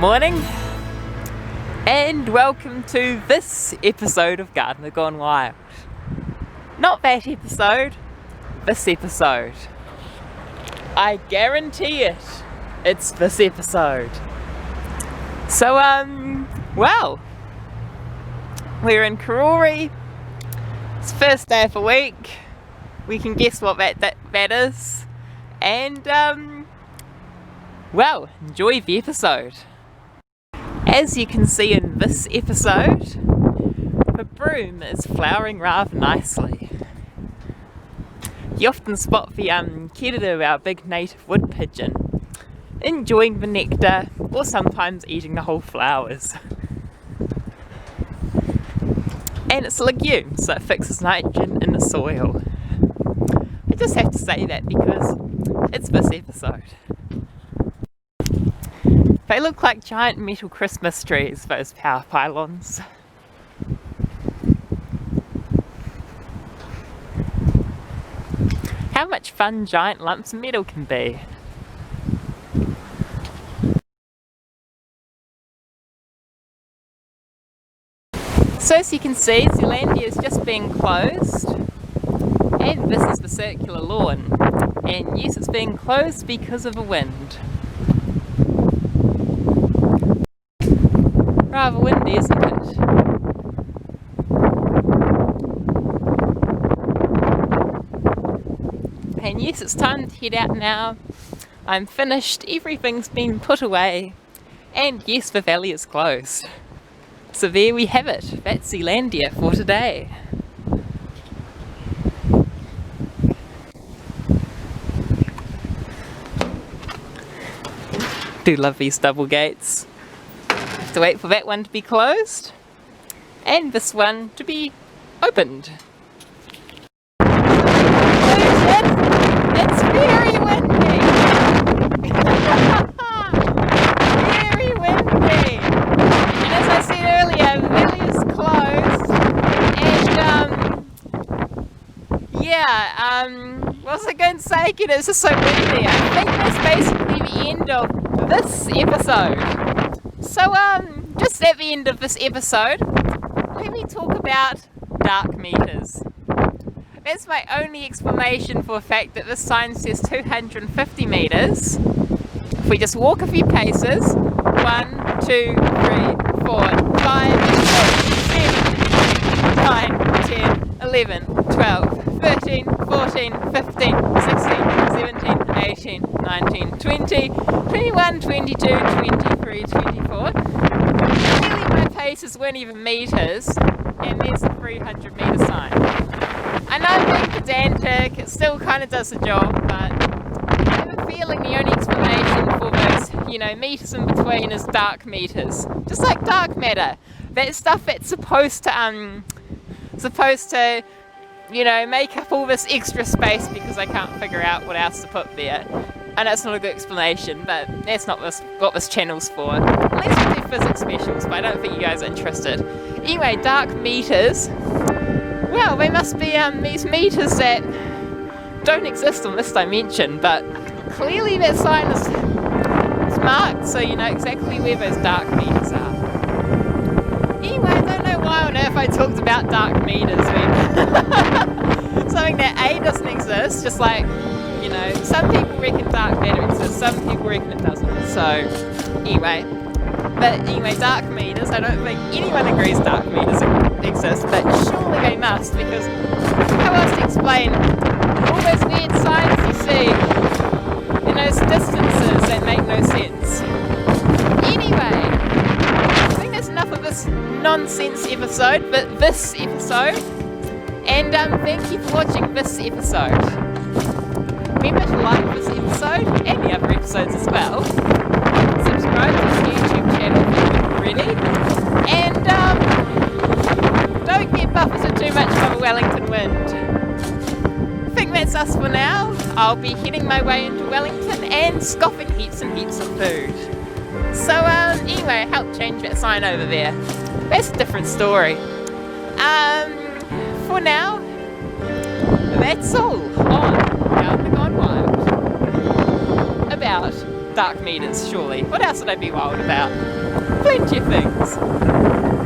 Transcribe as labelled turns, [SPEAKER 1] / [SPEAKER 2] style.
[SPEAKER 1] morning and welcome to this episode of Gardener Gone Wild. Not that episode, this episode. I guarantee it, it's this episode. So well, we're in Karori. It's the first day of the week. We can guess what that is. And well, enjoy the episode. As you can see in this episode, the broom is flowering rather nicely. You often spot the keriru, our big native wood pigeon, enjoying the nectar or sometimes eating the whole flowers. And it's a legume, so it fixes nitrogen in the soil. I just have to say that because it's this episode. They look like giant metal Christmas trees, those power pylons. How much fun giant lumps of metal can be. So as you can see, Zealandia is just being closed, and this is the circular lawn. And yes, it's being closed because of the wind. Rather windy, isn't it? And yes, it's time to head out now. I'm finished, everything's been put away, and yes, the valley is closed. So there we have it, that's Zealandia for today. Do love these double gates. To wait for that one to be closed and this one to be opened. It's very windy! Very windy! And as I said earlier, the valley is closed and what was I going to say? It's just so windy. I think that's basically the end of this episode. So just at the end of this episode, let me talk about dark meters. That's my only explanation for the fact that this sign says 250 meters. If we just walk a few paces, 1, 2, 3, 4, 5, 6, 7, 9, 10, 11, 12, 13, 14, 15, 16, 17, 18, 19, 20, 21, 22, 23, 24. Clearly my paces weren't even meters, and there's the 300 meter sign. I know I'm being pedantic, it still kind of does the job, but I have a feeling the only explanation for those, meters in between is dark meters. Just like dark matter. That stuff that's supposed to, make up all this extra space because I can't figure out what else to put there. I know it's not a good explanation, but that's not what this channel's for. At least we do physics specials, but I don't think you guys are interested. Anyway, dark meters. Well, they must be these meters that don't exist on this dimension, but clearly that sign is marked, so you know exactly where those dark meters are. Anyway, I don't know why on earth I talked about dark meters when something that A doesn't exist, just like, some people reckon dark matter exists, some people reckon it doesn't, so anyway, dark meters, I don't think anyone agrees dark meters exist, but surely they must, because how else to explain all those weird signs you see in those distances that make no sense. Anyway, I think that's enough of this nonsense episode, but this episode, and thank you for watching this episode. Remember to like this episode and the other episodes as well. Subscribe to this YouTube channel if you haven't already. And don't get buffeted too much by the Wellington wind. I think that's us for now. I'll be heading my way into Wellington and scoffing heaps and heaps of food. So anyway, help change that sign over there. That's a different story. For now, that's all on Gardener Gone Wild about dark meters, surely. What else would I be wild about? Plenty of things.